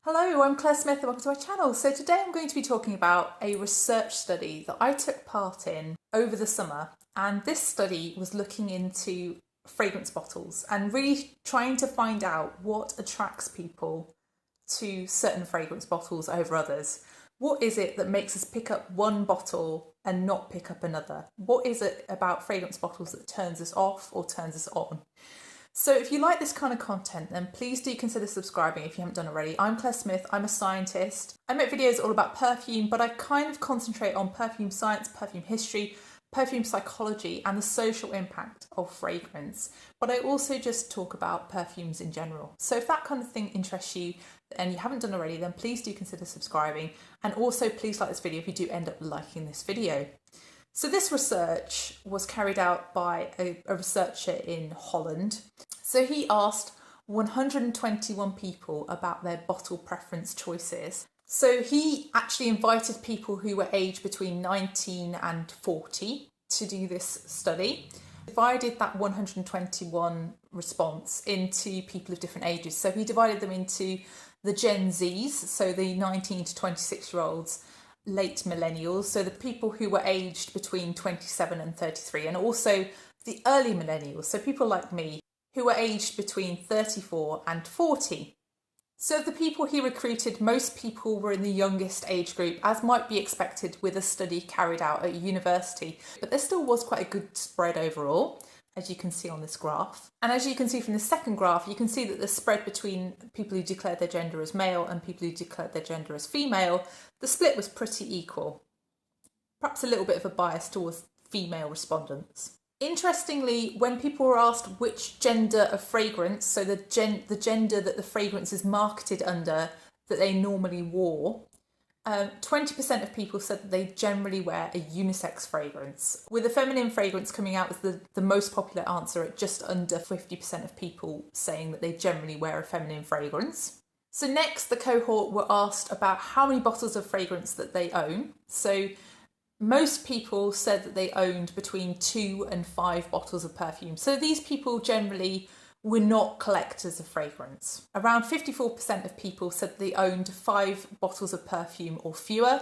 Hello, I'm Claire Smith and welcome to my channel. So today I'm going to be talking about a research study that I took part in over the summer, and this study was looking into fragrance bottles and really trying to find out what attracts people to certain fragrance bottles over others. What is it that makes us pick up one bottle and not pick up another? What is it about fragrance bottles that turns us off or turns us on? So if you like this kind of content, then please do consider subscribing if you haven't done already. I'm Claire Smith, I'm a scientist. I make videos all about perfume, but I kind of concentrate on perfume science, perfume history, perfume psychology, and the social impact of fragrance. But I also just talk about perfumes in general. So if that kind of thing interests you and you haven't done already, then please do consider subscribing. And also please like this video if you do end up liking this video. So this research was carried out by a researcher in Holland. So he asked 121 people about their bottle preference choices. So he actually invited people who were aged between 19 and 40 to do this study. Divided that 121 response into people of different ages. So he divided them into the Gen Zs, so the 19 to 26-year-olds, late millennials, so the people who were aged between 27 and 33, and also the early millennials, so people like me, who were aged between 34 and 40. So of the people he recruited, most people were in the youngest age group, as might be expected with a study carried out at university, but there still was quite a good spread overall, as you can see on this graph. And as you can see from the second graph, you can see that the spread between people who declared their gender as male and people who declared their gender as female, the split was pretty equal. Perhaps a little bit of a bias towards female respondents. Interestingly, when people were asked which gender of fragrance, so the gender that the fragrance is marketed under, that they normally wore, 20% of people said that they generally wear a unisex fragrance, with the feminine fragrance coming out as the most popular answer at just under 50% of people saying that they generally wear a feminine fragrance. So next, the cohort were asked about how many bottles of fragrance that they own. So most people said that they owned between 2 and 5 bottles of perfume. So these people generally were not collectors of fragrance. Around 54% of people said they owned 5 bottles of perfume or fewer.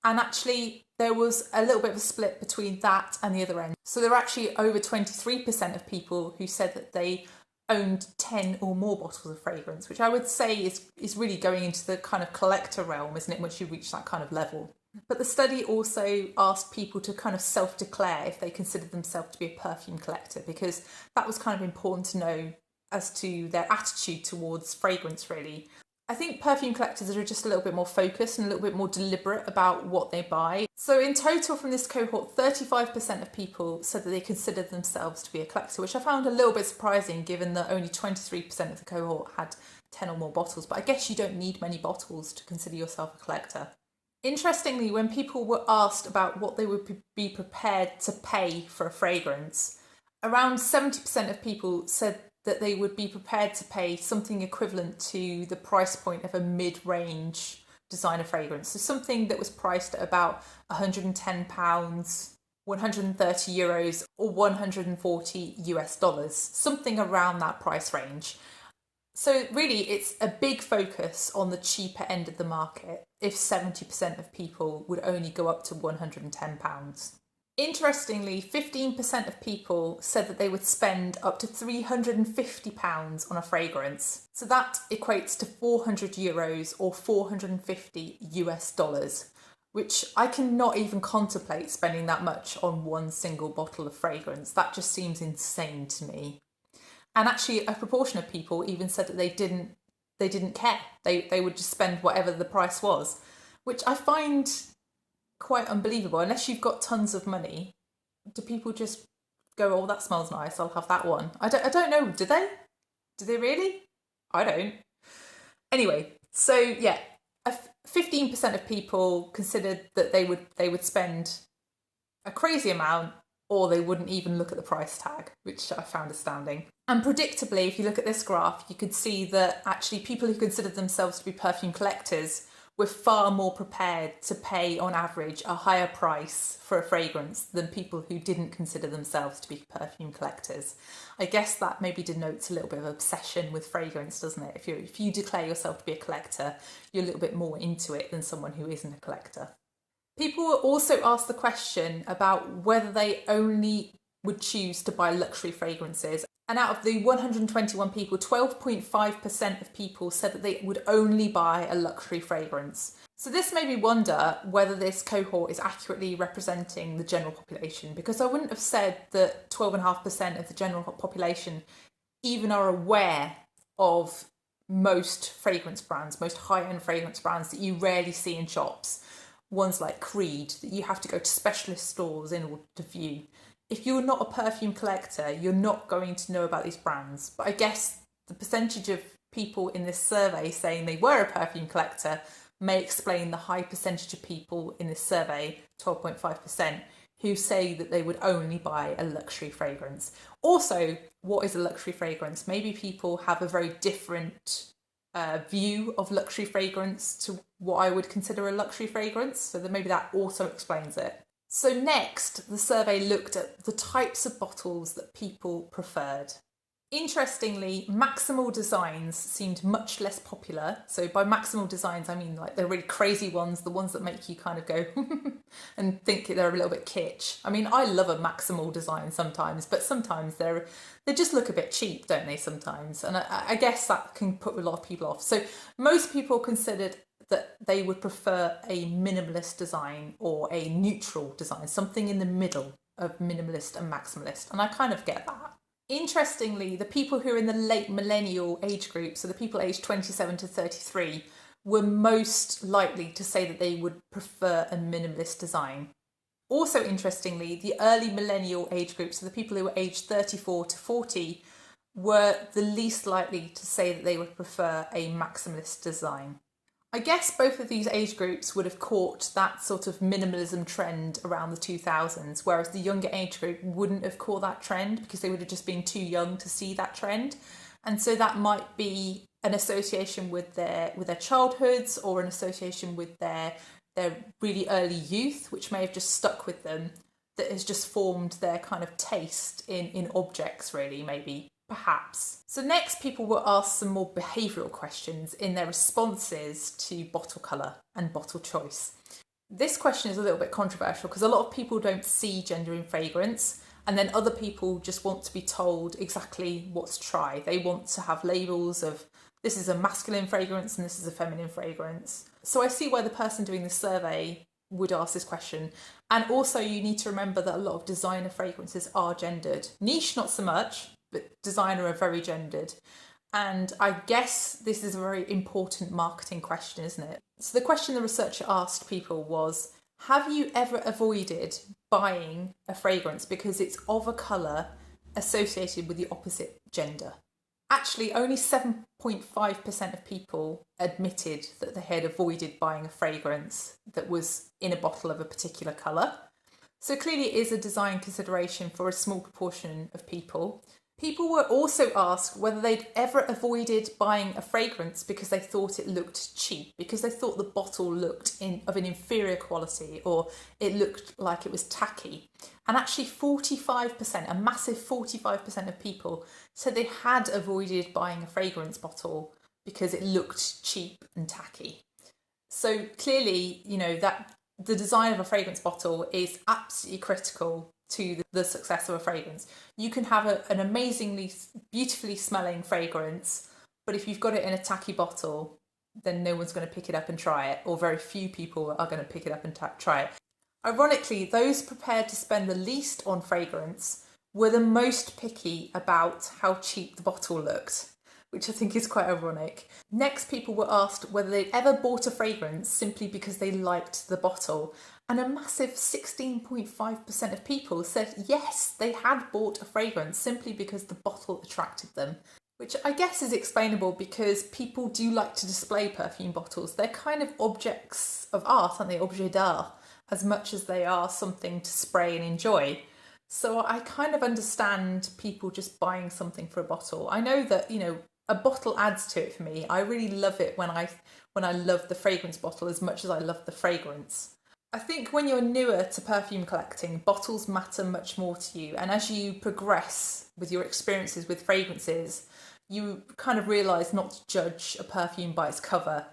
And actually there was a little bit of a split between that and the other end. So there were actually over 23% of people who said that they owned 10 or more bottles of fragrance, which I would say is really going into the kind of collector realm, isn't it, once you reach that kind of level. But the study also asked people to kind of self-declare if they considered themselves to be a perfume collector, because that was kind of important to know as to their attitude towards fragrance, really. I think perfume collectors are just a little bit more focused and a little bit more deliberate about what they buy. So in total from this cohort, 35% of people said that they considered themselves to be a collector, which I found a little bit surprising given that only 23% of the cohort had 10 or more bottles. But I guess you don't need many bottles to consider yourself a collector. Interestingly, when people were asked about what they would be prepared to pay for a fragrance, around 70% of people said that they would be prepared to pay something equivalent to the price point of a mid-range designer fragrance. So something that was priced at about £110, 130 euros or 140 US dollars, something around that price range. So really it's a big focus on the cheaper end of the market if 70% of people would only go up to £110. Interestingly, 15% of people said that they would spend up to £350 on a fragrance. So that equates to 400 euros or 450 US dollars, which I cannot even contemplate spending that much on one single bottle of fragrance. That just seems insane to me. And actually a proportion of people even said that they didn't care. They would just spend whatever the price was, which I find quite unbelievable. Unless you've got tons of money, do people just go, oh, that smells nice, I'll have that one? I don't know, do they? Do they really? I don't. Anyway, so yeah, 15% of people considered that they would spend a crazy amount, or they wouldn't even look at the price tag, which I found astounding. And predictably, if you look at this graph, you could see that actually people who considered themselves to be perfume collectors we're far more prepared to pay on average a higher price for a fragrance than people who didn't consider themselves to be perfume collectors. I guess that maybe denotes a little bit of obsession with fragrance, doesn't it? If you declare yourself to be a collector, you're a little bit more into it than someone who isn't a collector. People were also asked the question about whether they only would choose to buy luxury fragrances. And out of the 121 people, 12.5% of people said that they would only buy a luxury fragrance. So this made me wonder whether this cohort is accurately representing the general population, because I wouldn't have said that 12.5% of the general population even are aware of most fragrance brands, most high-end fragrance brands that you rarely see in shops. Ones like Creed that you have to go to specialist stores in order to view. If you're not a perfume collector, you're not going to know about these brands. But I guess the percentage of people in this survey saying they were a perfume collector may explain the high percentage of people in this survey, 12.5%, who say that they would only buy a luxury fragrance. Also, what is a luxury fragrance? Maybe people have a very different view of luxury fragrance to what I would consider a luxury fragrance, so that maybe that also explains it. So next, the survey looked at the types of bottles that people preferred. Interestingly, maximal designs seemed much less popular. So by maximal designs, I mean like the really crazy ones, the ones that make you kind of go and think they're a little bit kitsch. I mean, I love a maximal design sometimes, but sometimes they just look a bit cheap, don't they, sometimes? And I guess that can put a lot of people off. So most people considered that they would prefer a minimalist design or a neutral design, something in the middle of minimalist and maximalist. And I kind of get that. Interestingly, the people who are in the late millennial age group, so the people aged 27 to 33, were most likely to say that they would prefer a minimalist design. Also interestingly, the early millennial age group, so the people who were aged 34 to 40, were the least likely to say that they would prefer a maximalist design. I guess both of these age groups would have caught that sort of minimalism trend around the 2000s, whereas the younger age group wouldn't have caught that trend because they would have just been too young to see that trend. And so that might be an association with their childhoods, or an association with their really early youth, which may have just stuck with them, that has just formed their kind of taste in objects, really, maybe. Perhaps. So next, people were asked some more behavioural questions in their responses to bottle colour and bottle choice. This question is a little bit controversial because a lot of people don't see gender in fragrance, and then other people just want to be told exactly what to try. They want to have labels of this is a masculine fragrance and this is a feminine fragrance. So I see why the person doing the survey would ask this question. And also you need to remember that a lot of designer fragrances are gendered. Niche, not so much, but designer are very gendered. And I guess this is a very important marketing question, isn't it? So the question the researcher asked people was, have you ever avoided buying a fragrance because it's of a colour associated with the opposite gender? Actually, only 7.5% of people admitted that they had avoided buying a fragrance that was in a bottle of a particular colour. So clearly it is a design consideration for a small proportion of people. People were also asked whether they'd ever avoided buying a fragrance because they thought it looked cheap, because they thought the bottle looked of an inferior quality, or it looked like it was tacky. And actually 45%, a massive 45% of people said they had avoided buying a fragrance bottle because it looked cheap and tacky. So clearly, that the design of a fragrance bottle is absolutely critical to the success of a fragrance. You can have an amazingly, beautifully smelling fragrance, but if you've got it in a tacky bottle, then no one's going to pick it up and try it, or very few people are going to pick it up and try it. Ironically, those prepared to spend the least on fragrance were the most picky about how cheap the bottle looked, which I think is quite ironic. Next, people were asked whether they'd ever bought a fragrance simply because they liked the bottle. And a massive 16.5% of people said yes, they had bought a fragrance simply because the bottle attracted them. Which I guess is explainable because people do like to display perfume bottles. They're kind of objects of art, aren't they? Objets d'art, as much as they are something to spray and enjoy. So I kind of understand people just buying something for a bottle. I know that, a bottle adds to it for me. I really love it when I love the fragrance bottle as much as I love the fragrance. I think when you're newer to perfume collecting, bottles matter much more to you. And as you progress with your experiences with fragrances, you kind of realise not to judge a perfume by its cover.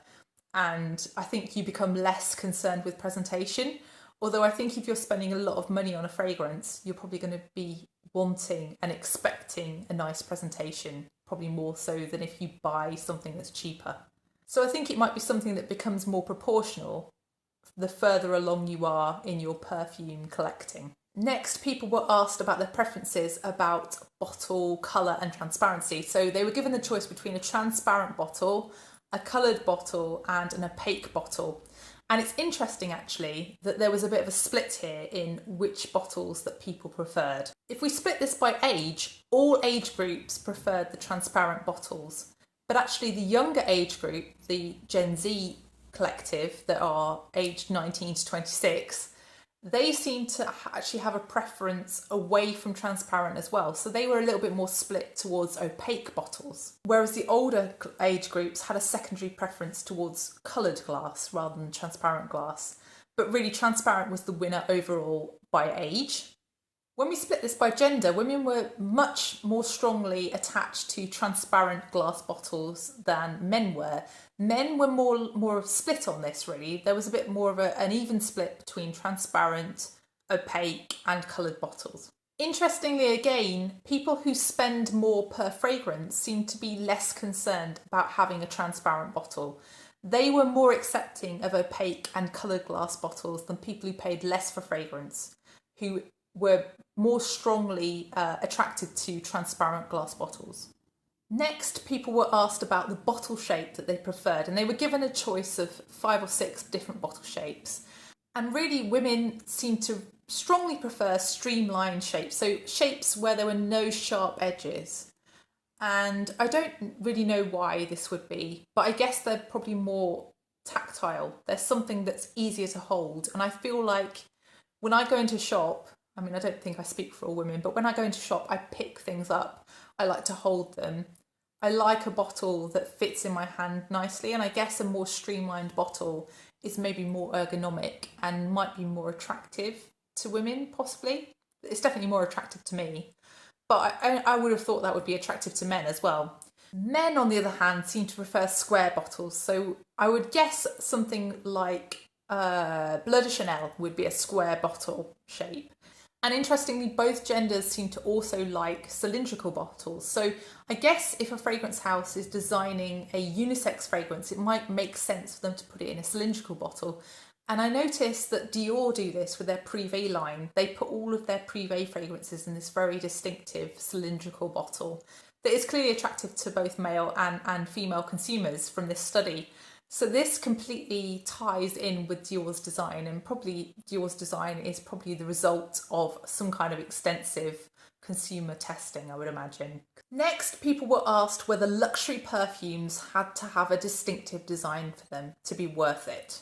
And I think you become less concerned with presentation. Although I think if you're spending a lot of money on a fragrance, you're probably going to be wanting and expecting a nice presentation, probably more so than if you buy something that's cheaper. So I think it might be something that becomes more proportional the further along you are in your perfume collecting. Next, people were asked about their preferences about bottle colour and transparency. So they were given the choice between a transparent bottle, a coloured bottle and an opaque bottle. And it's interesting actually that there was a bit of a split here in which bottles that people preferred. If we split this by age, all age groups preferred the transparent bottles. But actually the younger age group, the Gen Z collective that are aged 19 to 26, they seem to actually have a preference away from transparent as well. So they were a little bit more split towards opaque bottles. Whereas the older age groups had a secondary preference towards coloured glass rather than transparent glass. But really transparent was the winner overall by age. When we split this by gender, women were much more strongly attached to transparent glass bottles than men were. Men were more split on this, really. There was a bit more of an even split between transparent, opaque and coloured bottles. Interestingly again, people who spend more per fragrance seem to be less concerned about having a transparent bottle. They were more accepting of opaque and coloured glass bottles than people who paid less for fragrance, who were more strongly attracted to transparent glass bottles. Next, people were asked about the bottle shape that they preferred, and they were given a choice of 5 or 6 different bottle shapes. And really, women seemed to strongly prefer streamlined shapes, so shapes where there were no sharp edges. And I don't really know why this would be, but I guess they're probably more tactile. There's something that's easier to hold, and I feel like when I go into a shop, I mean, I don't think I speak for all women, but when I go into shop, I pick things up. I like to hold them. I like a bottle that fits in my hand nicely, and I guess a more streamlined bottle is maybe more ergonomic and might be more attractive to women, possibly. It's definitely more attractive to me, but I would have thought that would be attractive to men as well. Men, on the other hand, seem to prefer square bottles, so I would guess something like Bleu de Chanel would be a square bottle shape. And interestingly, both genders seem to also like cylindrical bottles. So I guess if a fragrance house is designing a unisex fragrance, it might make sense for them to put it in a cylindrical bottle. And I noticed that Dior do this with their Privé line. They put all of their Privé fragrances in this very distinctive cylindrical bottle that is clearly attractive to both male and female consumers from this study. So this completely ties in with Dior's design, and probably Dior's design is probably the result of some kind of extensive consumer testing, I would imagine. Next, people were asked whether luxury perfumes had to have a distinctive design for them to be worth it.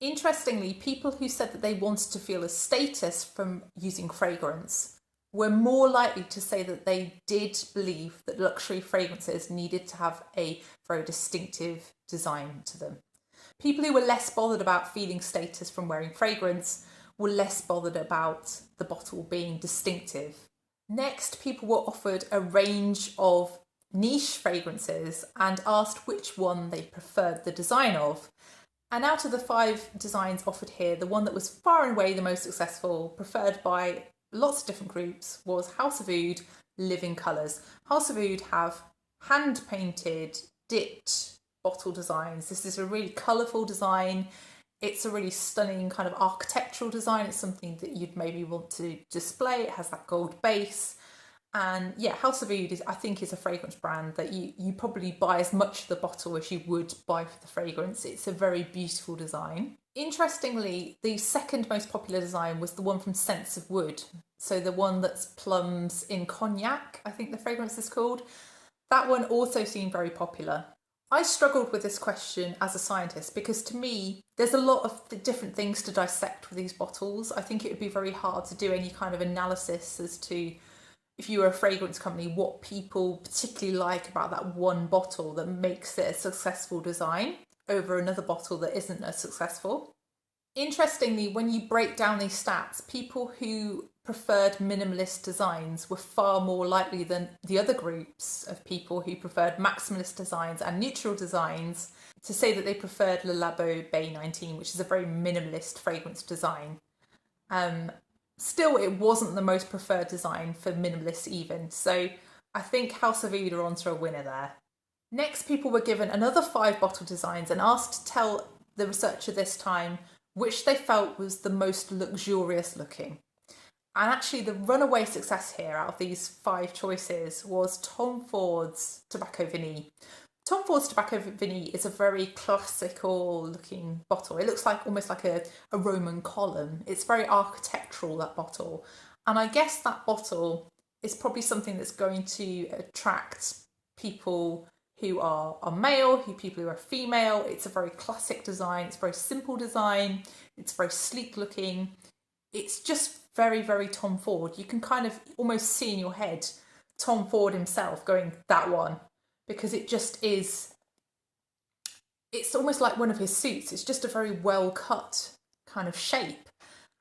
Interestingly, people who said that they wanted to feel a status from using fragrance were more likely to say that they did believe that luxury fragrances needed to have a very distinctive design to them. People who were less bothered about feeling status from wearing fragrance were less bothered about the bottle being distinctive. Next, people were offered a range of niche fragrances and asked which one they preferred the design of. And out of the 5 designs offered here, the one that was far and away the most successful, preferred by lots of different groups, was House of Oud Living Colours. House of Oud have hand-painted, dipped bottle designs. This is a really colourful design. It's a really stunning kind of architectural design. It's something that you'd maybe want to display. It has that gold base. And yeah, House of Oud I think is a fragrance brand that you probably buy as much of the bottle as you would buy for the fragrance. It's a very beautiful design. Interestingly, the second most popular design was the one from Scents of Wood. So the one that's plums in cognac, I think the fragrance is called. That one also seemed very popular. I struggled with this question as a scientist because to me, there's a lot of different things to dissect with these bottles. I think it would be very hard to do any kind of analysis as to if you were a fragrance company, what people particularly like about that one bottle that makes it a successful design over another bottle that isn't as successful. Interestingly, when you break down these stats, people who preferred minimalist designs were far more likely than the other groups of people who preferred maximalist designs and neutral designs to say that they preferred Le Labo Bay 19, which is a very minimalist fragrance design. Still, it wasn't the most preferred design for minimalists even, so I think House of Oud are onto a winner there. Next, people were given another 5 bottle designs and asked to tell the researcher this time which they felt was the most luxurious looking. And actually the runaway success here out of these 5 choices was Tom Ford's Tobacco Vanille. Tom Ford's Tobacco Vanille is a very classical looking bottle. It looks like almost like a Roman column. It's very architectural, that bottle. And I guess that bottle is probably something that's going to attract people who are male, people who are female. It's a very classic design. It's a very simple design. It's very sleek looking. It's just very, very Tom Ford. You can kind of almost see in your head Tom Ford himself going, that one, because it just is, it's almost like one of his suits. It's just a very well cut kind of shape.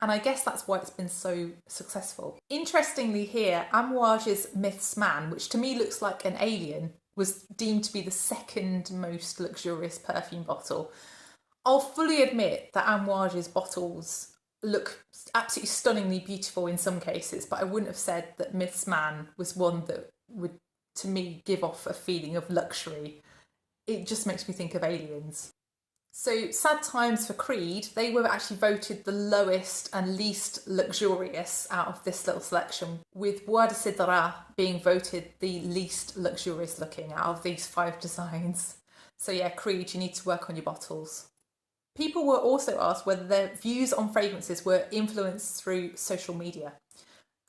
And I guess that's why it's been so successful. Interestingly here, Amouage's Myths Man, which to me looks like an alien, was deemed to be the second most luxurious perfume bottle. I'll fully admit that Amouage's bottles look absolutely stunningly beautiful in some cases, but I wouldn't have said that Myths Man was one that would, to me, give off a feeling of luxury. It just makes me think of aliens. So, sad times for Creed. They were actually voted the lowest and least luxurious out of this little selection, with Bois de Cidra being voted the least luxurious looking out of these 5 designs. So yeah, Creed, you need to work on your bottles. People were also asked whether their views on fragrances were influenced through social media.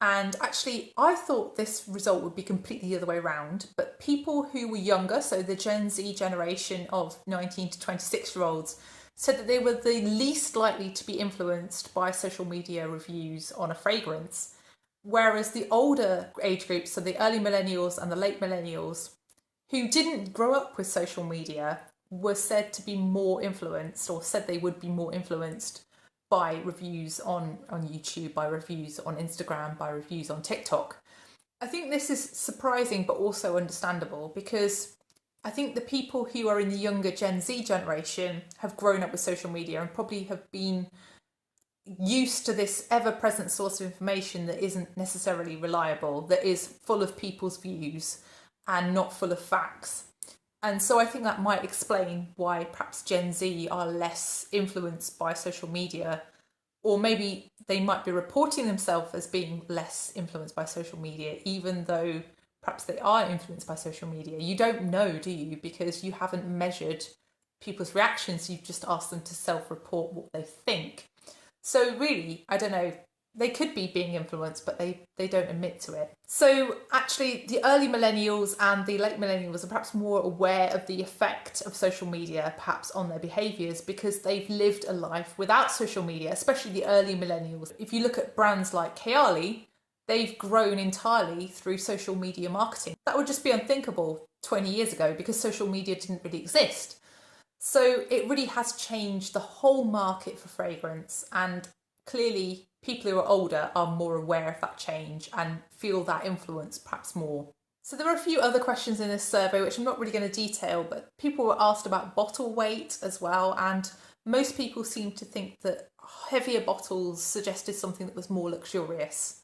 And actually, I thought this result would be completely the other way around, but people who were younger, so the Gen Z generation of 19 to 26-year-olds, said that they were the least likely to be influenced by social media reviews on a fragrance, whereas the older age groups, so the early millennials and the late millennials, who didn't grow up with social media, were said to be more influenced, or said they would be more influenced by reviews on YouTube, by reviews on Instagram, by reviews on TikTok. I think this is surprising but also understandable, because I think the people who are in the younger Gen Z generation have grown up with social media and probably have been used to this ever-present source of information that isn't necessarily reliable, that is full of people's views and not full of facts. And so I think that might explain why perhaps Gen Z are less influenced by social media, or maybe they might be reporting themselves as being less influenced by social media, even though perhaps they are influenced by social media. You don't know, do you? Because you haven't measured people's reactions. You've just asked them to self-report what they think. So really, I don't know, they could be being influenced, but they don't admit to it. So actually, the early millennials and the late millennials are perhaps more aware of the effect of social media, perhaps on their behaviours, because they've lived a life without social media, especially the early millennials. If you look at brands like Kayali, they've grown entirely through social media marketing. That would just be unthinkable 20 years ago because social media didn't really exist. So it really has changed the whole market for fragrance, and clearly people who are older are more aware of that change and feel that influence perhaps more. So there are a few other questions in this survey which I'm not really going to detail, but people were asked about bottle weight as well, and most people seemed to think that heavier bottles suggested something that was more luxurious,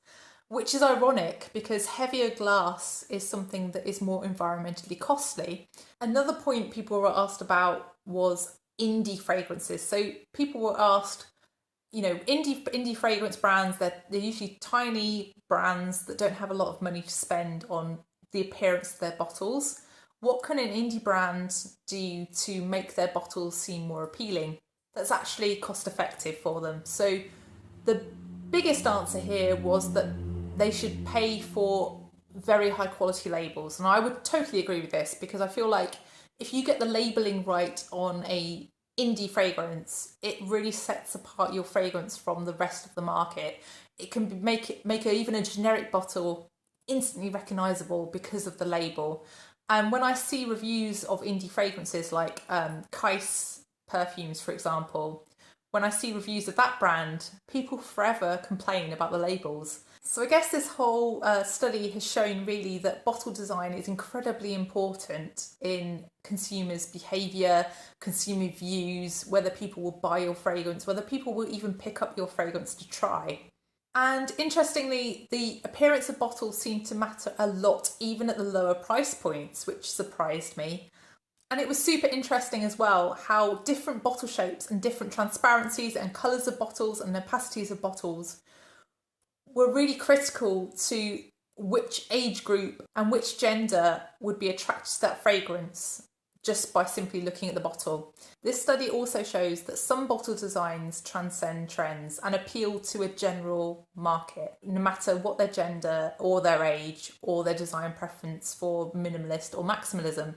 which is ironic because heavier glass is something that is more environmentally costly. Another point people were asked about was indie fragrances. So people were asked, you know, indie fragrance brands, they're usually tiny brands that don't have a lot of money to spend on the appearance of their bottles. What can an indie brand do to make their bottles seem more appealing that's actually cost effective for them? So the biggest answer here was that they should pay for very high quality labels. And I would totally agree with this, because I feel like if you get the labelling right on a indie fragrance, it really sets apart your fragrance from the rest of the market. It can make even a generic bottle instantly recognisable because of the label. And when I see reviews of indie fragrances like Kais Perfumes, for example, when I see reviews of that brand, people forever complain about the labels. So I guess this whole study has shown really that bottle design is incredibly important in consumers' behaviour, consumer views, whether people will buy your fragrance, whether people will even pick up your fragrance to try. And interestingly, the appearance of bottles seemed to matter a lot, even at the lower price points, which surprised me. And it was super interesting as well how different bottle shapes and different transparencies and colours of bottles and opacities of bottles were really critical to which age group and which gender would be attracted to that fragrance just by simply looking at the bottle. This study also shows that some bottle designs transcend trends and appeal to a general market, no matter what their gender or their age or their design preference for minimalist or maximalism.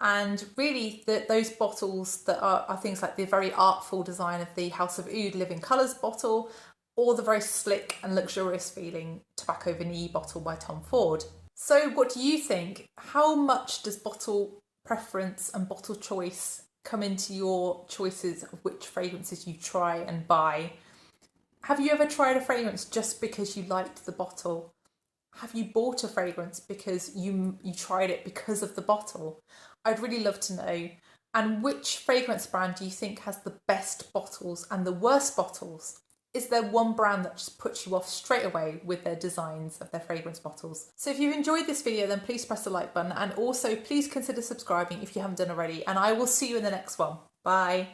And really, those bottles that are things like the very artful design of the House of Oud Living Colours bottle, or the very slick and luxurious feeling Tobacco Vanille bottle by Tom Ford. So what do you think? How much does bottle preference and bottle choice come into your choices of which fragrances you try and buy? Have you ever tried a fragrance just because you liked the bottle? Have you bought a fragrance because you tried it because of the bottle? I'd really love to know. And which fragrance brand do you think has the best bottles and the worst bottles? Is there one brand that just puts you off straight away with their designs of their fragrance bottles? So if you've enjoyed this video, then please press the like button, and also please consider subscribing if you haven't done already, and I will see you in the next one. Bye.